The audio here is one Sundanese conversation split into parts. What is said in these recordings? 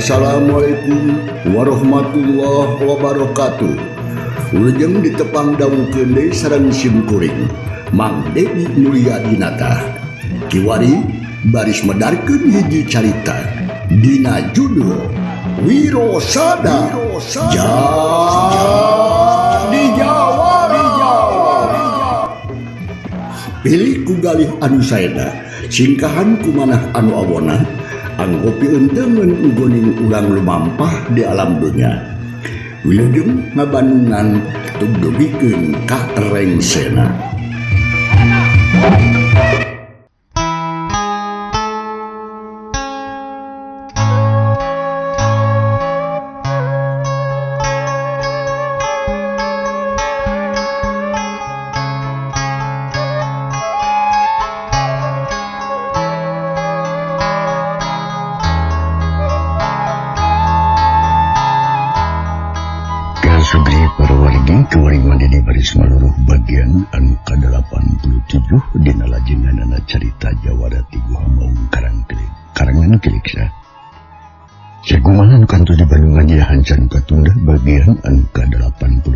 Assalamualaikum warahmatullahi wabarakatuh. Ulujeng ditepang daun kende sareng simkuring Mang Dedi Mulia Dinata kiwari baris medarkeun hiji carita dina judul Wirosada Jadi Jawara. Pilih ku galih anu saena singkahan kumanah anu awona anggopi enteun ugoning ulang lumampah di alam dunia. Wilujeng ngabanungan tugdugikeun ka rengsena. Sugri para wargi kewaring mandiri baris maluruh bagian anu ke-87 dina lajenganana carita Jawara ti Guhamaung karangan Kiliksa. Segumahan kantu di Bandung aja hancan katunda bagian anu ke-86.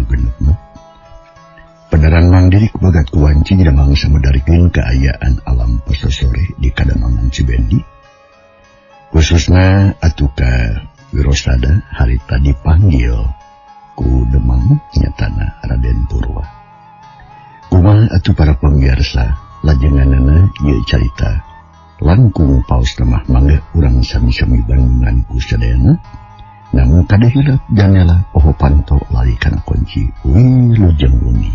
Peneran mandiri kubagat kuwanci dina mangsa medarikeun kaayaan alam pasosore di Kadamangan Cibendi. Khususna atuka Wirosada harita dipanggil ku Demang nyatana Raden Purwa. Kumaha atuh para panggiarsa lajenganana ieu carita langkung paus lemah mangga urang sami-sami bandungan ku sadayana namun kada hilap janela poho panto lari kana kunci wilujeng bumi.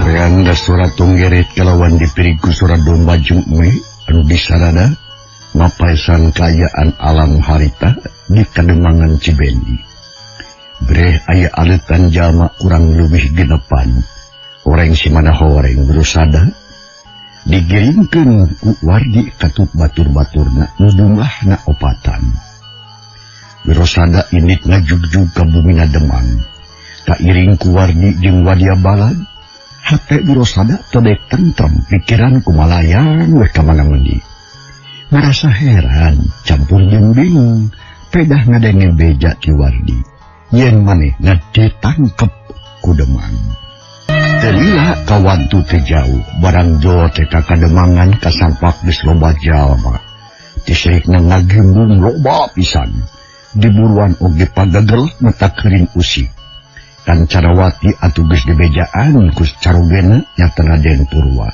Reanda surat tunggeret kalawan dipiriku surat domba jume anu disarada mapaesan kaayaan alam harita di Kademangan Cibendi. Breh aya aletan jalma kurang lebih genepan orang si mana horeng Wirosada digiringkeun ku wardi katup batur-baturna nu jumlahna opatan. Wirosada indit ngajugjug ka bumina Demang kairing ku wardi jeung wadia balad. Hate Wirosada tedek tentrem pikiran kumalayang weh kamana-mandi. Ngarasa heran campur jeung bingung pedah ngadenge beja ti wardi yen manehna ditangkep ku Demang. Terila kawantu teh jauh barang jo teh ka Kademangan kasampak geus loba jalma tisirikna ngagimbung loba pisan diburuan oge pagagel mata keuring usik. Kan Carawati atuh geus dibejaan ku carugena nyata Raden Purwa.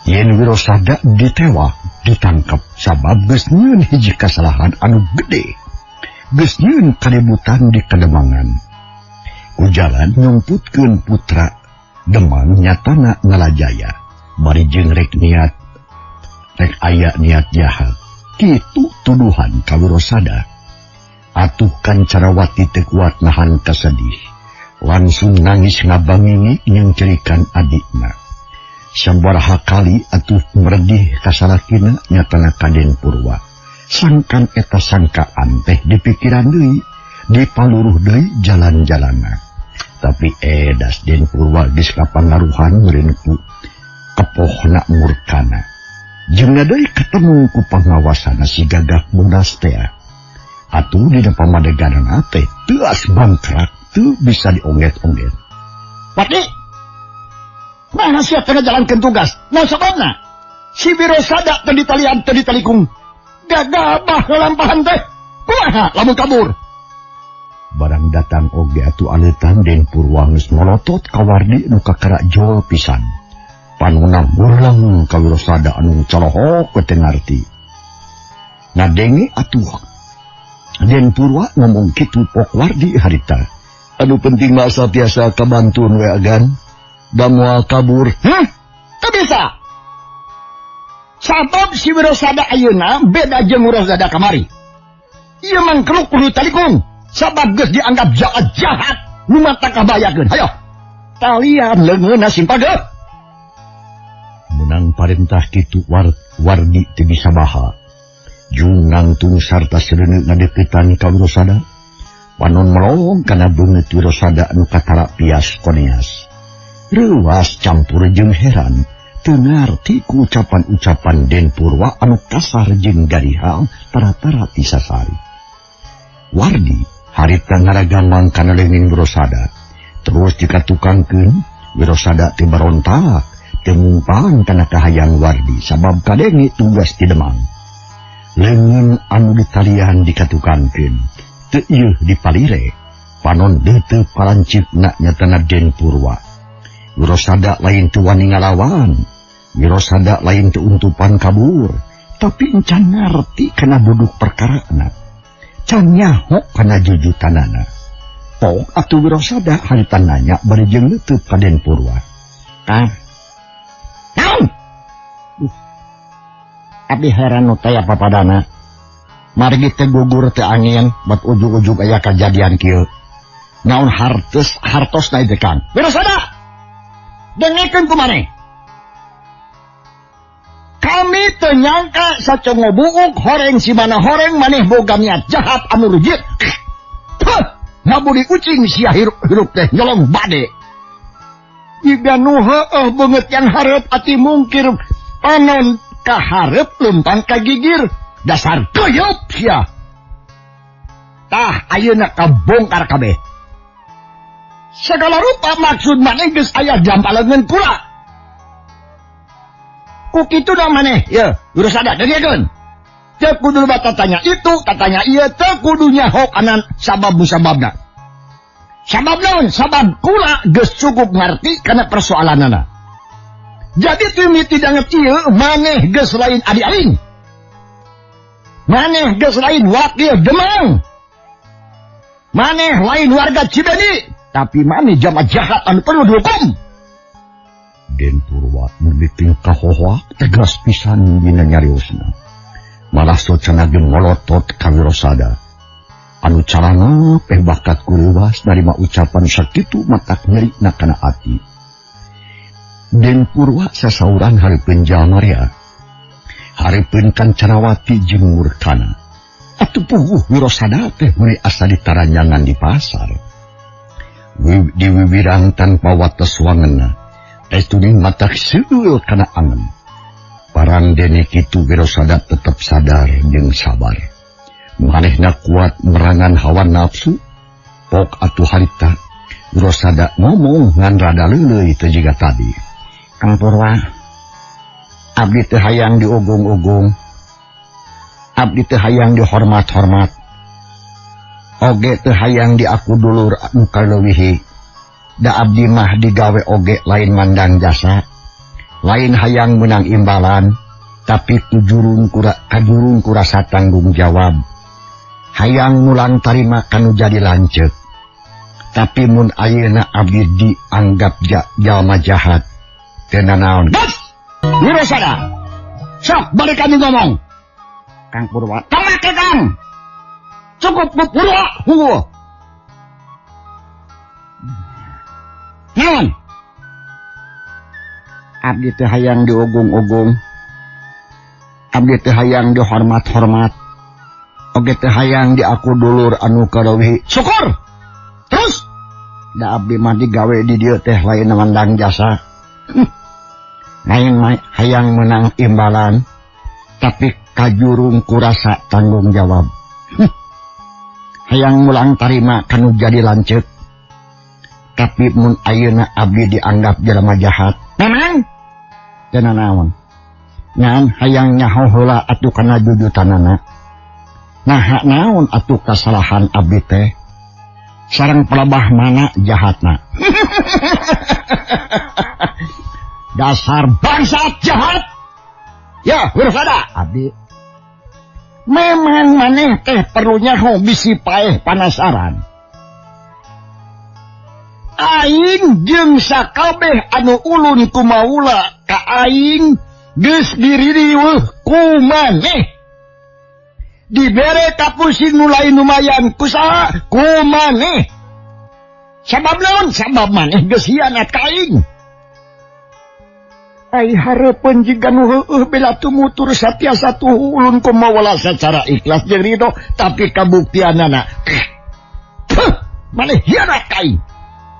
Yen Wirosada ditewak ditangkap sabab geus nyieun hiji kasalahan anu gede. Geus nyieun kaributan di Kademangan. Ku jalan nyumputkeun putra Demang nyatana Ngalajaya. Bari jeung rek aya niat jahat. Kitu tuduhan ka Wirosada. Atuh kan Carawati teu kuat nahan kasedih. Langsung nangis ngabangingi nyengcerikan adikna. Sabaraha kali atuh meredih kasalakina nyatana Raden Purwa. Sangkan eta sangkaan teh dipikiran deui, dipaluruh deui jalan-jalanna. Tapi edas Den Purwa geus kapangaruhan meureun ku kepohna murkana. Jeung deui ketemu ku pangawasana si Gagah Bodas teh. Atuh dina pamadeganana teh teas bangkrak teu bisa diongget-ongget. Pati, mana siap tengah jalankeun tugas? Nah sababna si Wirosada teu ditalian teu ditalikung. Gagabah ngalampahan teh. Kumaha lamun kabur? Barang datang oge atuh aletan Den Purwa geus ngolotot ka wardi nu kakara jol pisan. Panuna murlang ka Wirosada anu colohok teu ngarti. Ngadenge atuh Den Purwa ngomong kitu pok wardi harita. Anu penting masa tiasa kabantuan we agan. da moal kabur. Teu bisa. Sabab si Wirosada ayeuna beda jeung Wirosada kamari. Ieu mangkeluk kudu talikung. Sabab geus dianggap jahat nu mata kabayakeun. Hayo. Talian leungeunna simpageuh. Menang parentah kitu Wardi teu bisa baha. Jung nangtung sarta sereuneu ngadeukeutan ka Wirosada. Panon melong kana beungeut Wirosada anu katara pias koneas. Reuas campur jeung heran teu ngarti ku ucapan-ucapan Den Purwa anu kasar jeung garihal tara-tara ti sasari. Wardi harita ngaragamang kana leunging Wirosada. Terus dikatukangkeun Wirosada teu barontak, teu ngumpang kana kahayang Wardi sabab kadenge tugas ti Demang. Leungeun anu ditalian dikatukangkeun teu ieu dipalire, panon teu palancipna nyatana Den Purwa. Wirosada lain teu wani ngalawan, Wirosada lain teu untupan kabur, tapi encan ngarti kana duduk perkarana, can nyaho kana jujutanana. Pok atuh Wirosada harita nanya bari jeung leuteuk ka Den Purwa. Kang, naon? Abdi heran nu taya papadana. Margi teh gugur teh angin, bat ujug-ujug aya kajadian kieu. Naon hartos na ieu Kang? Wirosada! Dengekeun kumaneh. Kami teu nyangka sacongo buuk horeng si mana horeng maneh boga niat jahat anu rujit. Ngabudi ucing sia hirup teh nyolong bade. Jiga nu heueuh beungeut yang hareup ati mungkir panon ka hareup leumpang ka gigir. Dasar kuyup sia. Tah ayeuna kabongkar kabeh. Segala rupa maksud maneh geus aya jampaleungeun pula. Ku kitu da maneh, ye, Wirosada dengekeun. Teu kudu bata tanya itu, tatanya ieu teu kudu nyaho kana sabab-musababna. Sabab naon? Sabab kula geus cukup ngarti kana persoalanana. Jadi teu miti danget ieu maneh geus lain adi aing. Maneh geus lain wakil Demang. Maneh lain warga Cibendi, tapi maneh jama jahat anu perlu dihukum. Den Purwa nuliting kahohwa tegas pisan dina nyariosna. Malah socana jeung ngolotot ka Wirosada. Anu carana peh bakat kuruwas narima ucapan sakitu matak nyerina kana ati. Den Purwa sasauran hareupeun jalma rea. Hareupeun Kancanawati jeung Murkana. Atuh puguh Wirosada teh meuli asa ditaranjangan di pasar. Di wiwirang tanpa wates wangeunna. Estuning matak seul kana angen. Parang dene kitu Wirosada tetep sadar jeung sabar. Manehna kuat merangan hawa nafsu. Pok atuh harita Wirosada ngomong ngan rada leuleuy teu jiga tadi. Kang Purwa, abdi teu hayang diugung-ugung. Abdi teu hayang dihormat-hormat. Oge teu hayang diaku dulur anu kaleuwihi. Da abdi mah digawe oge lain mandang jasa. Lain hayang menang imbalan, tapi kajurung kurasa tanggung jawab. Hayang mulang tarima kanu jadi lanceuk. Tapi mun ayeuna abdi dianggap jalma jahat. Teu nanaon. Bos! Wirosada! Sok balik kami ngomong. Kang Purwa, tamake Kang! Cukup Purwa, hunggu. Naon? Abdi teu hayang diugung-ugung. Abdi teu hayang dihormat-hormat. Oge teu hayang diaku dulur anu kaleuwih. Syukur. Terus da abdi mah digawe di dieu teh lain mandang jasa. Lain hayang menang imbalan, tapi kajurung kurasa tanggung jawab. Hayang mulang tarima kanu jadi lanceuk. Tapi mun ayeuna abdi dianggap jalma jahat. Memang teu nanaon. Ngan hayang nyaho heula atuh kana jujutanana. Naha naon atuh kasalahan abdi teh? Sareng pelebah mana jahatna? Dasar bangsat jahat. Ya, Wirosada, abdi. Memang maneh teh perlu nyaho bisi paeh panasaran. Aing jeung sakabeh anu ulun ku maula ka aing geus diririweuh ku maneh. Dibere ka pusing mulai lumayan kusaha ku maneh. Sabab naon? Sabab maneh geus hianat ka aing. Ai hareupeun jiga nu heueuh bela tumutur satiasa tuh ulun ku maula secara ikhlas jeung ridho, tapi kabuktianana maneh hianat ka aing.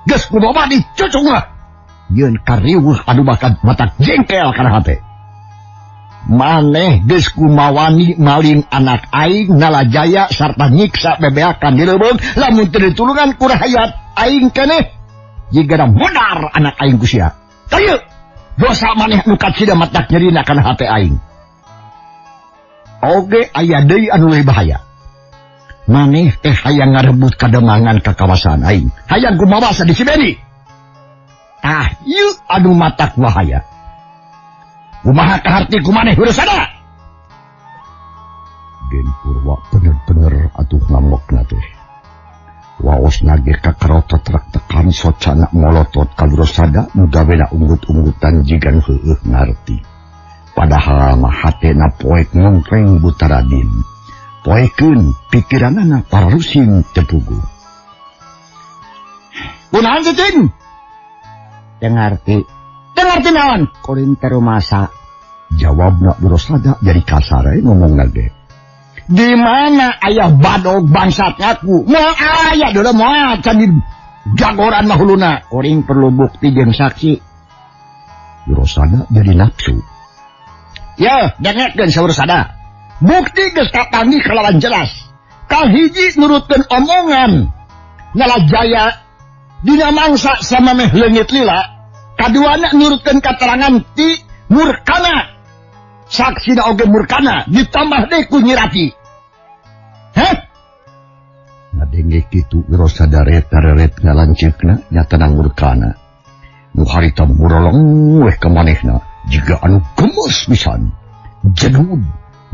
Geus kumaha dicucungna. Yeun kariweuh anu bakat matak jengkel kana hate. Maneh geus kumawani maling anak aing nalajaya sarta nyiksa bebeakan di leubeung lamun teu ditulungan ku rakyat aing keneh jigana modar anak aing ku sia. Teu dosa maneh anu katsida matak nyerina kana hate aing. Oge aya deui anu leuwih bahaya. Maneh teh hayang ngarebut kademangan ka kawasan aing. Hayang kumaha di Cibendi. Tah ieu anu matak bahaya. Kumaha kaharti kumaneh Wirasada? Den Purwa bener-bener atuh ngamokna teh. Waos nage kakarotot rak tekan socana molotot ka Wirasada nu gawena unggut-unggutan jigan heueuh ngarti. Padahal mah hatena poek ngongkreng Butaradin. Poekeun pikiranana pararusin tepugu. Kunaon cicing? Dengarti naon? Kuring teu rumasa. Jawabna Wirasada jadi kasar ngomong nage. Di mana aya badog bangsat ngaku? Moal aya dodo moal can di jagoran mah huluna. Kuring perlu bukti jeung saksi. Wirasada jadi nafsu. Ya, dengekeun saurasada. Bukti geus kapanggih kalawan jelas. Kahiji nurutkeun omongan nalajaya dina mangsa samameh leungit lila. Kaduana nurutkeun katerangan ti Murkana. Saksina oge Murkana ditambah deui ku Nyi Rati. Heh? Ngadenge kitu Wirasada ret ngalanceukna nyatana Murkana. Nu harita murolong weh ka manehna jiga anu gemes pisan.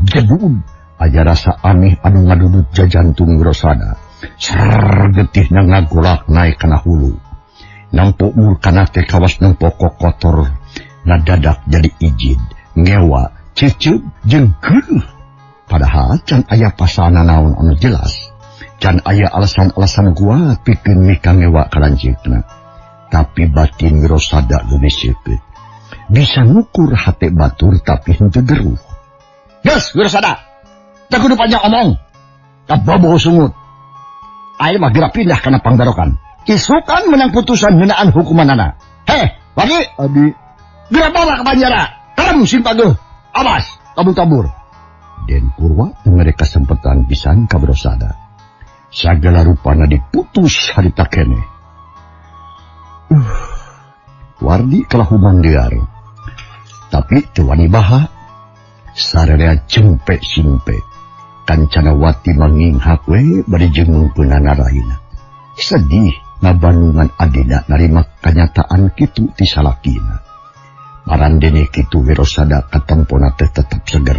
Jedud aya rasa aneh anu ngadudut jajantung Wirasada. Getihna ngagolak naik kana hulu. Nampo Murkana teh kawas nempok kotor ngadadak jadi ijid, ngewa, ciceup jeung geueuh. Padahal can aya pasana naon anu jelas. Can aya alasan-alasan kuat pikeun mika ngewa kalanceukna. Tapi batin Wirasada leuwih seukeut. Bisa ngukur hate batur tapi henteu geruh. Geus Wirasada, teu kudu panjang omong. Kaboboh sungut. Ayeuna mah geura pindah kana pangdarokan. Isukan menang putusan ngeunaan hukumanana. Heh, Wagi, Abi, geura bawa ka penjara. Karem simpageuh. Awas, tabur-tabur. Den Purwa memberi kesempatan pisan ka Wirasada. Sagala rupana diputus harita keneh. Wardi kalahu mandear. Tapi teu wani baha. Sararea cempe-simpe. Kancana Wati manginghak we bari jengungkeunana raina. Sedih ngabanungan adina narima kanyataan kitu ti salakina. Marandene kitu Wirasada katempona teh tetep seger.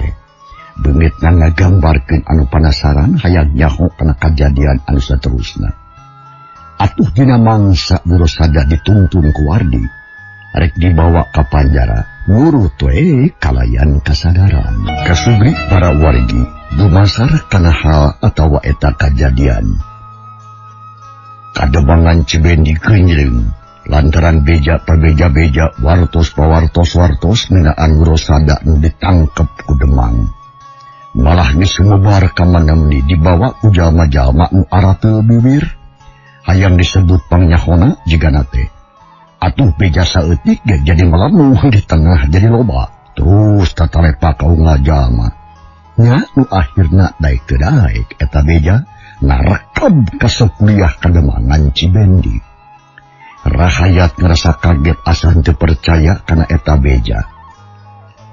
Beungitna ngagambarkeun anu panasaran hayang nyaho kana kajadian anu saterusna. Atuh dina mangsa Wirasada dituntun ku Wardi, rek dibawa ka penjara. Nurut we kalayan kasadaran. Kasubri para wargi dumasar kana hal atawa eta kajadian. Kademangan Cibendi keunjleung lantaran beja perbeja-beja wartos pawartos-wartos ngeunaan Wirasada nu ditangkep ku Demang. Malah geus sumebar ka mana-mani dibawa ku jalma-jalma nu arateu bibir. Hayang disebut pangnyahoana jigana teh. Atuh beja saeutik ge jadi melamuh di tengah jadi loba. Terus tatalepa kaunga jalma. Nya nu akhirna daek teu daek eta beja narekeb ka kuliah Kademangan Cibendi. Rahayat ngerasa kaget asa teu percaya kana eta beja.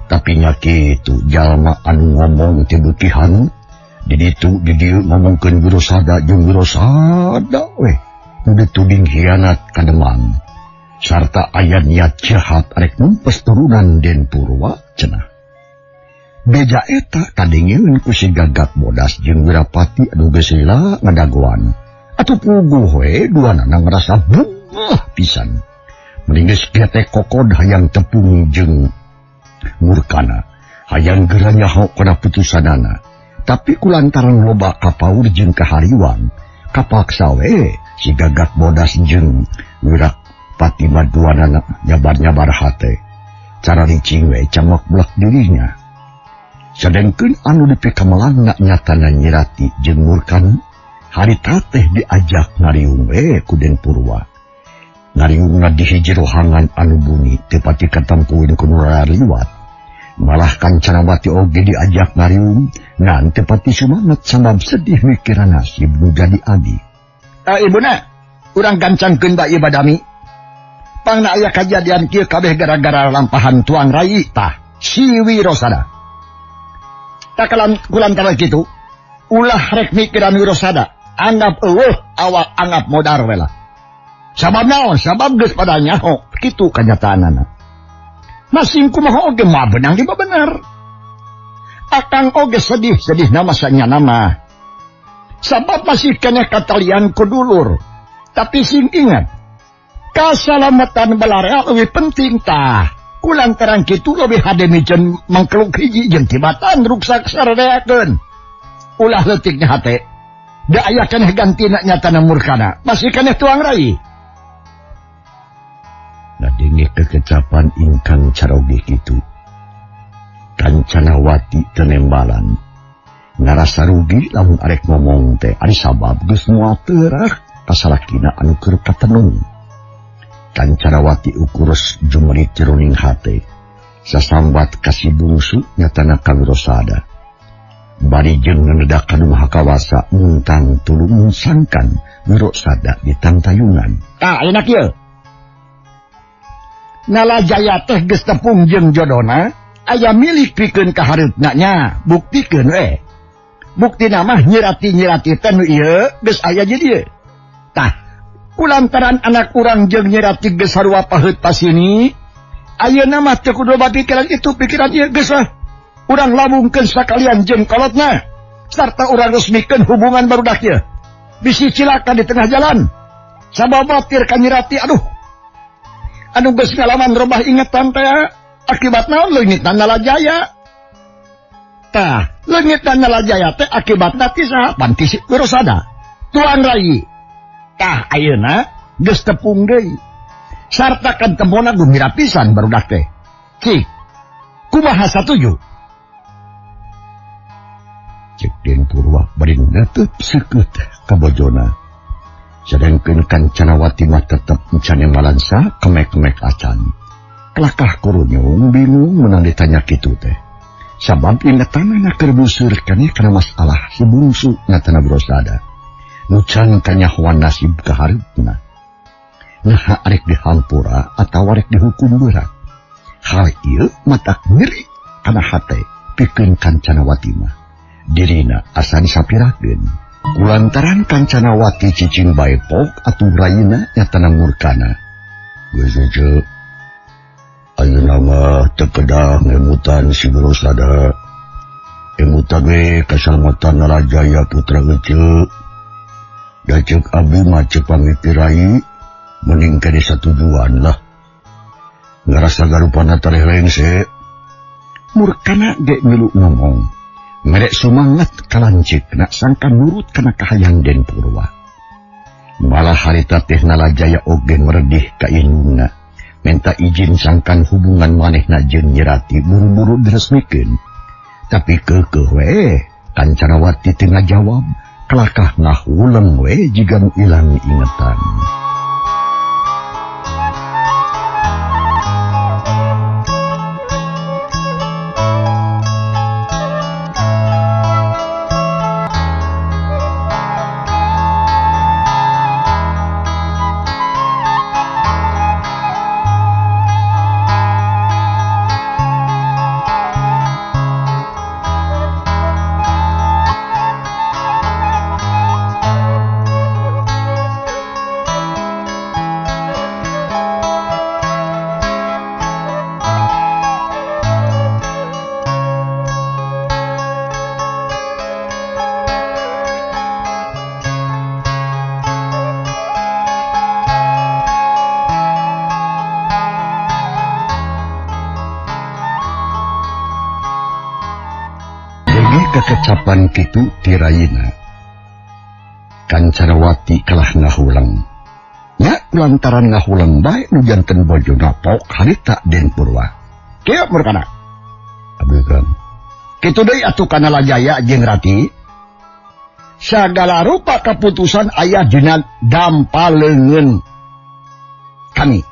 Tapi nya kitu jalma anu ngomong teu beukihan di dieu ngomongkeun Wirasada jeung Wirasada we nu dituding hianat ka Demang. Sarta aya niat jahat arek numpes turunan Den Purwa cenah. Beja eta kadengeun ku si Gagak Bodas jeung Wirapati anu geus lila ngadagoan. Atuh puguh we duanana ngerasa pisan. Meninges kete kokod hayang tepung jeung Murkana. Hayang geranya hok kana putusanana. Tapi kulantaran loba kapaur jeung kahariwang, kapaksa we si Gagak Bodas jeung Wirak Pati Maduanana nyabar-nyabar hate. Cara licing we cangok belak dirinya. Sedengkeun anu dipikamelang nyatana Nyirati jeung Murkana, harita teh diajak ngariung we ku Den Purwa. Ngariungna di hiji rohangan anu bunyi tepati katampuin ku Nuraliwat. Malah Kancanawati oge diajak ngariung ngan tepati sumanget sabab sedih mikiran nasib nu jadi adi. Ibuna, urang gancangkeun da ieu badami. Pangna aya kajadian kieu kabeh gara-gara lampahan Tuang Rai tah si Wirosada. Takalan kulantaran kitu, ulah rek mikiran Wirosada, anggap eueuh awak anggap modar we lah. Sabab naon? Sabab geus pada nyaho kitu kanyataanana. Masing kumaha oge mah benang di bener. Akang oge sedih-sedih masanya nama. Sabab masih kena katalian kudulur. Tapi sing ingat, kasalamatan balarea lebih penting tah. Kulantaran kitu lebih hademi jen mangkeluk hiji jeung tibatan ruksak saredeakeun. Ulah leutiknya hate. Da aya keneh gantina nyatana Murkana. Masih keneh Tuang Rai. Nadenge kekecapan ingkang caroge kitu. Kancanawati tenembalan. Ngarasa rugi lamun arek ngomong teh ari sabab geus moal teurah pasalakina anu keur katenung. Kancanawati ukurus jumerit jeroning hate. Sasambat kasih bungsu nyatana ka Wirosada. Bari jeung nedak kanu maha kawasa muntang tulung sangkan Wirosada di tantayungan. Enak ieu. Nalajaya teh geus tepung jeung jodona, aya milik pikeun ka hareupna nya, buktikeun we. Buktina mah Nyirati teh nu ieu geus aya di dieu. Tah, kulantaran anak urang jeung Nyirati geus sarua paheut pasini, ayeuna mah teu kudu pikiran itu pikiran ieu geus lah. Urang labungkeun sakalian jeung kolotna, sarta urang resmikeun hubungan barudak ieu. Bisi cilaka di tengah jalan. Sababotir ka Nyirati, aduh. Anu geus ngalaman robah ingatan teh akibatna leungitna Nalajaya. Tah, leungitna Nalajaya teh akibatna ti saha? Pan ti Wirosada. Tuang Rai. Tah ayeuna geus tepung deui. Sarta kan tembona gembira pisan barudak teh. Cik, kumaha satuju? Cek Den Purwa bari netep seukeut ka bojona. Sedengkeun Kancanawati mah tetep can malansa kemek-kemek acan. Kelakah kurunyung bingung meunang ditanya kitu teh. Sabab ingetanana keur buseur keneh kana masalah si bungsu nyatana Wirosada. Nu can kanyahoan nasib ka hareupna. Nyaha arek dihampura atawa arek dihukum berat. Hal ieu matak ngeri kana hate pikeun Kancanawati mah. Dirina asa disapirakeun. Kulantaran Kancanawati cicing bae pok atuh rayina nyatana Murkana. Geus ece. Ayeuna mah teu kedah ngemutan si Wirosada. Emutan we kasalamatan Nalajaya putra ece. Da ceuk abdi mah ceuk pamiti rai mending kade satujuan lah. Ngarasa garupana tareh lengse. Murkana ge milu ngomong. Merek sumangat kalancik nak sangka nurut kana kahayang Den Purwa. Malah harita teh Nalajaya oge meredih ka indungna. Menta izin sangkan hubungan manehna jeung Nyirati buru-buru diresmikeun. Tapi keukeuh we Kancanawati teu ngajawab, kelakah ngahuleng we jiga nu ilang ingetan. kecapan kitu tiraina Kancanawati kalah ngahulang nya lantaran ngahulang bae nu janten bojo napok harita Den Purwa kieu Murkana abdi kan kitu deui atuh kana lajaya jeung Rati sagala rupa keputusan aya dina dampaleungeun kami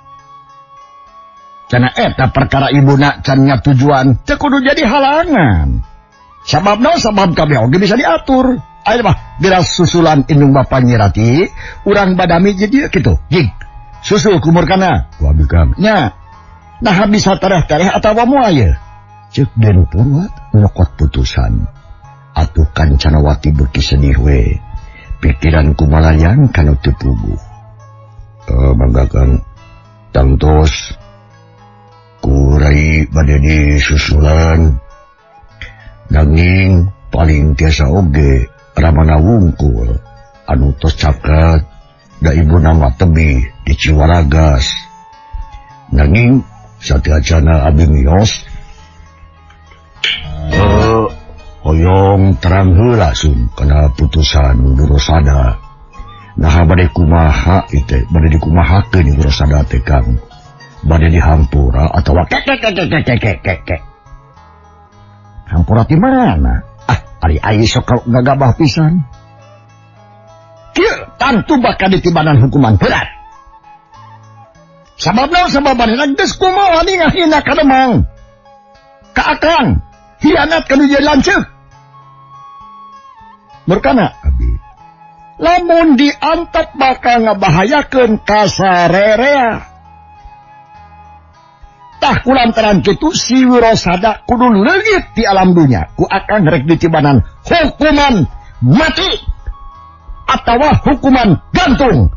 cenah eta perkara ibuna can nya tujuan teu kudu jadi halangan sababna sabab kabeh oge bisa diatur aya mah geus susulan indung bapa Nyi Rati urang badami jadi kitu jing susul ku Murkana ku abdi kam nya nah bisa tareh-tareh atawa moal ye ceuk Den Purwa nyokot putusan atuh Kancanawati beuki sedih we pikiran kumalayang kana teu puguh manggakan tangtos kurai bade disusulan nanging paling tiasa oge ramana wungkul anu tos caket da ibu nama tebi di Ciwaragas nanging satiacana abdi miyos hoyong terang heula sun kana putusan Durosada nah bade kumaha ite bade dikumahakeun Durosada teh Kang bade dihampura atawa kek hampura di mana ari ai sok gagabah pisan kieu tantu bakal ditibanan hukuman berat sababna sababanna geus kumaha ningahina ka Demang ka Akang hianat ka nu jadi lanceuk Murkana abdi lamun diantep bakal ngabahayakeun kasarerea tah kulantaran kitu si Wirosada kudu leungit di alam dunya ku Akang rek ditibanan hukuman mati atawa hukuman gantung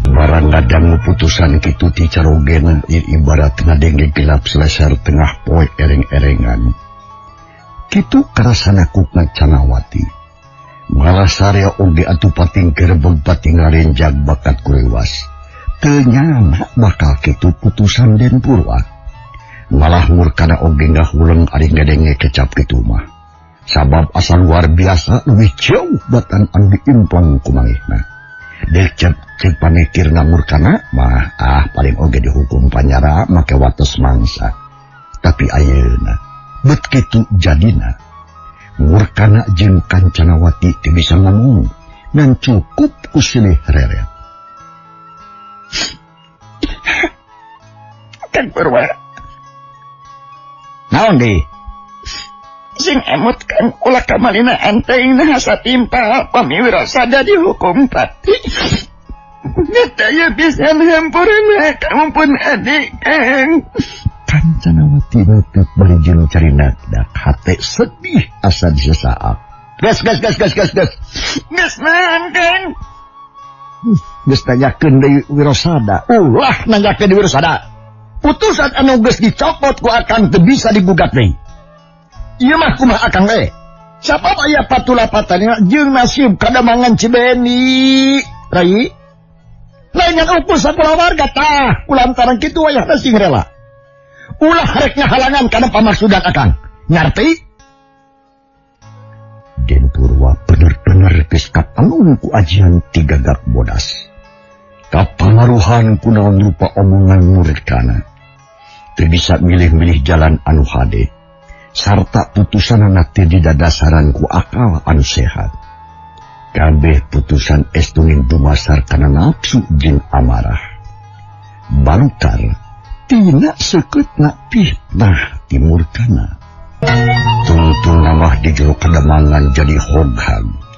barang ngadang putusan kitu ti carogen ibaratna denge gelap selesar tengah poe ereng-erengan kitu karasana ku Kancanawati malah sarea oge atuh pating kerebeg pating ngarenjag bakat kurewas teu nyana bakal kitu putusan Den Purwa malah Murkana oge ngahuleung ari ngedenge kecap kitu mah sabab asal luar biasa leuwih jauh batan anu diimpong ku manehna dek cek pamikirna Murkana mah paling oge dihukum panyara make wates mangsa tapi ayeuna bet kitu jadina Murkana jeung Kancanawati teu bisa ngomong dan cukup ku silih reret Kang Purwa naon deui sing emot Kang ulah kamalina anteng nah satimpa pami Wirosada dihukum pati Ngetaya bisa hampurna kamu pun adik Kang Kancanawati nutup barijeng carina dak hate sedih asa disesaak gas naon Kang geus nanyakeun deui Wirosada ulah nanyakeun deui Wirosada putusan anu geus dicopot ku Akang teu bisa digugat deui ieu mah kumaha Akang we sabab aya patulapatanna jeung nasib kademangan Cibeni rai lain yang ukur sakulah warga tah kulantaran kitu wayahna sing rela ulah rek ngahalangan kana pamaksudan Akang ngarti Den Purwa bener-bener geus kapangun ku ajian tigagak bodas kapangaruhan ku naon rupa omongan Murkana teu bisa milih-milih jalan anu hade sarta putusanna teu didadasaran ku akal anu sehat kabeh putusan estungin dumasar kana nafsu jeung amarah balukar tina sekeutna fitnah ti Murkana tungtung namah di jero kademangan jadi hoghag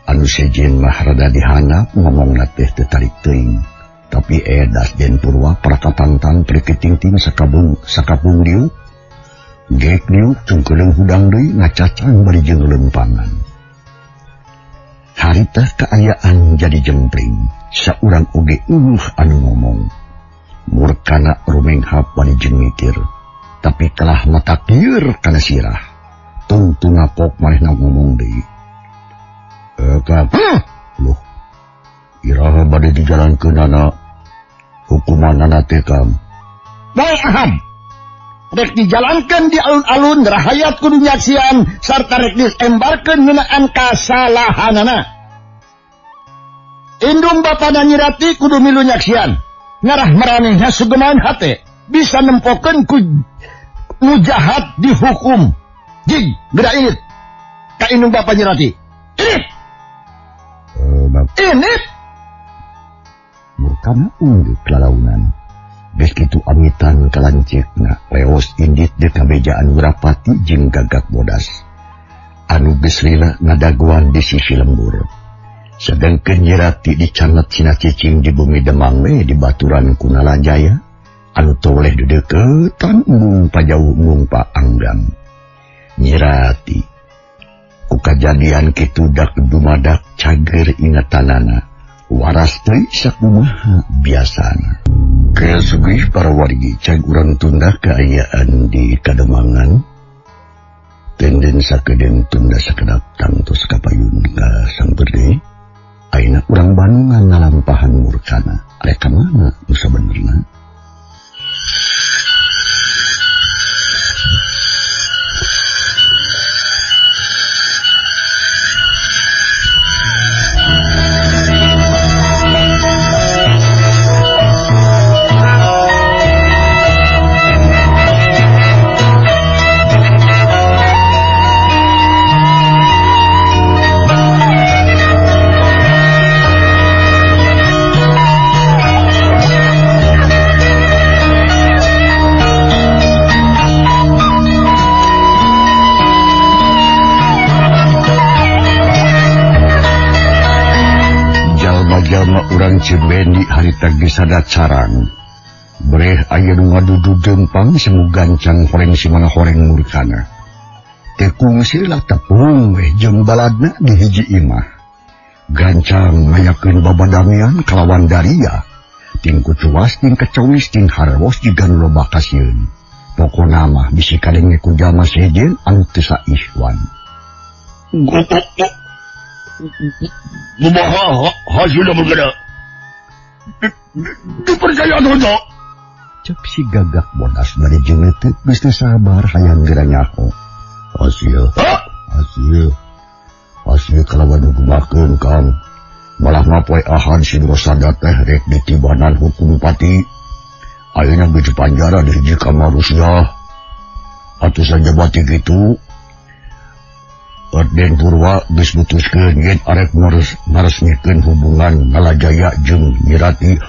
anu sejen mah rada dihanap ngomongna teh teu tarik teuing tapi edas Den Purwa prakatantang priketing-ting sakapung liuk gek liuk cungkeuleuh hudang deui ngacacang barijeng lempangan harita kaayaan jadi jempling saurang oge anu ngomong Murkana rumenghap barijeng mikir tapi kalah mata kieur kana sirah tungtung ngapok manehna ngomong deui Kang loh iraha bade dijalankeunana hukumanana teh Kang bae aham rek dijalankan di alun-alun rahayat kudu nyaksian sarta rek diembarkeun ngeunaan kasalahanana. Indung bapa dan nyirati kudu milu nyaksian ngarah maranehna sugeman hate bisa nempokeun ku mujahat dihukum. Jig geura init ka indung bapa nyirati. Init murkana unggeuk lalaunan. Geus kitu amitan kalancekna leos indit di kabejaan Wirapati jeung Gagak Bodas. Anu geus lila ngadaguan di sisi lembur. Sedengkeun Nyirati dicanet cina cicing di bumi Demang we di baturan Kunalajaya. Anu toleh dedeketan embung pajauh embung paanggang. Nyirati ku kajadian kitu dak dumadak cager ingetanana. Waras teuy sakumaha biasana. Kesugih para wargi can urang tunda keayaan di Kademangan. Tenden sakedeung tunda sakedap tangtos kapayun ka Sangperde. Ayeuna urang Bandungan ngalampahan murkana. Arek ka mana nu sabenerna? Urang Cibendi harita gisada carang. Breh aya nu ngadudu dempang semu gancang horeng si mana horeng murkana. Tekung sila tepung weh jeung baladna di hiji imah. Gancang mayakeun babadamian kalawan daria. Ting kucuas ting kecawis ting harwos jiga nu loba kasieun. Pokona mah bisi kadenge ku jalma sejen anu teu saihwan. Kumaha hasilna bergeda? Dipercaya atau Cep si Gagak Bodas dari jengeut geus teu sabar hayang geura nyaho. Hasil kalawan ngumahkeun Kang. Malah mapoe ahan si Rosada teh rek ditibanan hukum pati. Ayeuna geus panjara di hiji kamar Rusia. Atuh saja bati kitu. Den Purwa geus mutuskeun yen arek maresmikeun hubungan Ngalajaya jeung Nyirati.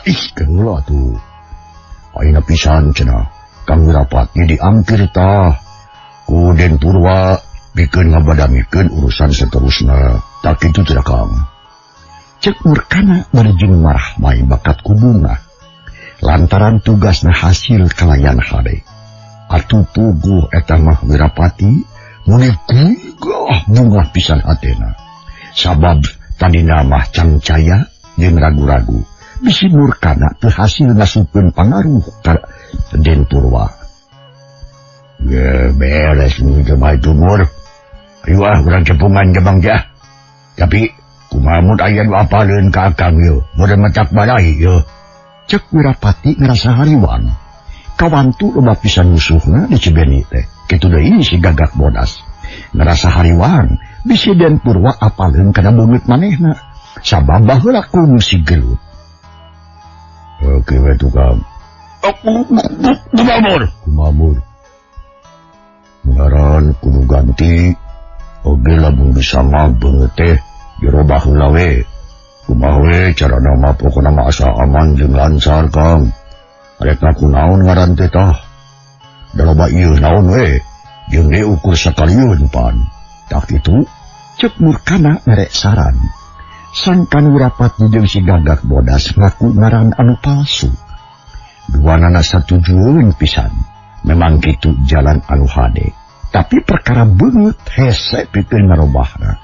Ih keula atuh. Ayeuna pisan cenah Kang Wirapati diampir tah ku Den Purwa pikeun ngabadamikeun urusan saterusna. Tak kitu teh Kang. Cek murkana barejeng marah mai bakat ku bunga. Lantaran tugasna hasil kalayan hade. Atuh puguh eta mah Wirapati muni gugah bunga pisan hatena. Sabab tadi nama cangcaya jeung ragu-ragu. Bisi murkana teu hasil ngasupkeun pangaruh ka Den Purwa. Ya beres nu jemaah jumur. Ayo urang cepungan jebang jah. Tapi kumaha mun aya nu apaleun ka Akang yeuh, meureun macak balai yeuh. Cek Wirapati ngerasa hariwang. Kawantu loba pisan musuhna di Cibeuni teh. Kitu deui si Gagak Bodas. Ngerasa hariwang bisi Den Purwa apaleun kana beungeut manehna. Sabab baheula kungsi gelut. Oke we tukang. Kumamur. Ngaran kudu ganti. Oge lamun bisa mah beungeut teh dirobah heula we. Kumaha we carana mah pokona mah asa aman jeung lancar Kang. Arek kunaon ngaran teh tah. Da loba ieu naon we. Jeung diukur sakaliun pan. Tak itu cek murkana ngarek saran. Sangkan Wirapati jeung si Gagak Bodas ngaku ngaran anu palsu. Duanana satujueun pisan. Memang kitu jalan anu hade. Tapi perkara beungeut hese pikeun narobahna.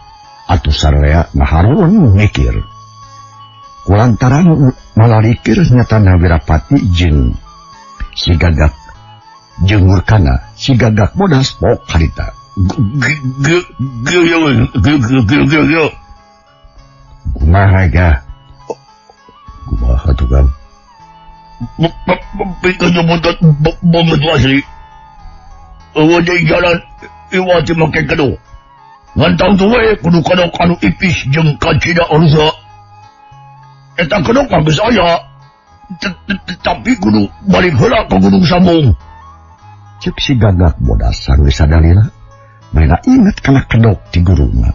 Atuh sararea ngaharuan mikir. Kulantaran malarikir nyatana Wirapati jeung si Gagak jeung murkana si Gagak Bodas pok harita. Kumaha ga? Kumaha tukang? Pikir nyebutan banget asli. Wajah jalan iwati makin kedua. Ngantang tuwe kudu kadok anu ipis jeung kacida orza. Eta kadok mah saya. Tapi kudu balik heula ke Gunung Sambung. Cek si Gagak Bodas sareng sadalila. Mereka ingat kana kedok di guruna.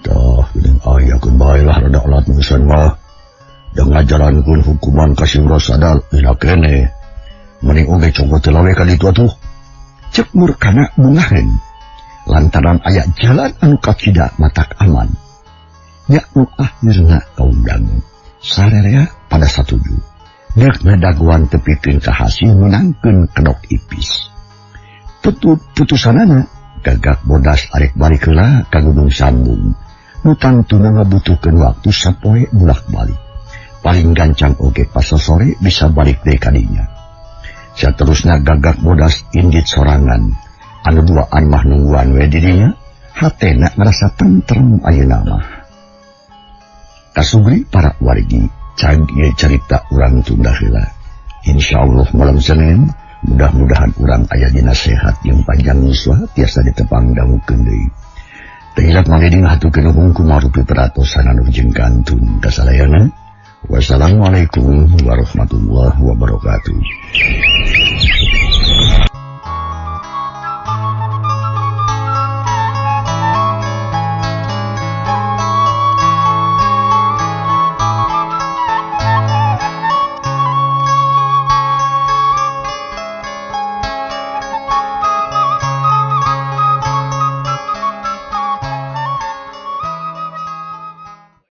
Dah, geuning aya keun bae lah rada alat nulisan mah. Da ngajarankeun hukuman ka Simra Sadal dina kene. Mending oge coba teu lawe ka ditu atuh. Cek murkana bungaheun. Lantaran aya jalan anu kacida matak aman. Nya nu akhirna kaundang. Sarerea pada satuju. Dek ngadaguan tepikeun ka hasil menangkeun kedok ipis. Putusanana Gagak Bodas arek balik heula ka Gunung Sambung. Nu tantuna ngabutuhkeun waktu sapoe bulak-balik. Paling gancang oge pas sore bisa balik deui ka dinya. Saterusna Gagak Bodas indit sorangan. Anu duaan mah nungguan we dirinya, hatena ngerasa tentrem ayeuna mah. Kasugri para wargi, can ieu carita urang tunda heula. Insyaallah malam Senin, mudah-mudahan urang aya dina sehat jeung panjang yuswa tiasa ditepang dangukeun deui. Teuing mangeding hatukeun nuhun kumarupi peratosan anu jeung kantun kasalayana. Wassalamualaikum warahmatullahi wabarakatuh.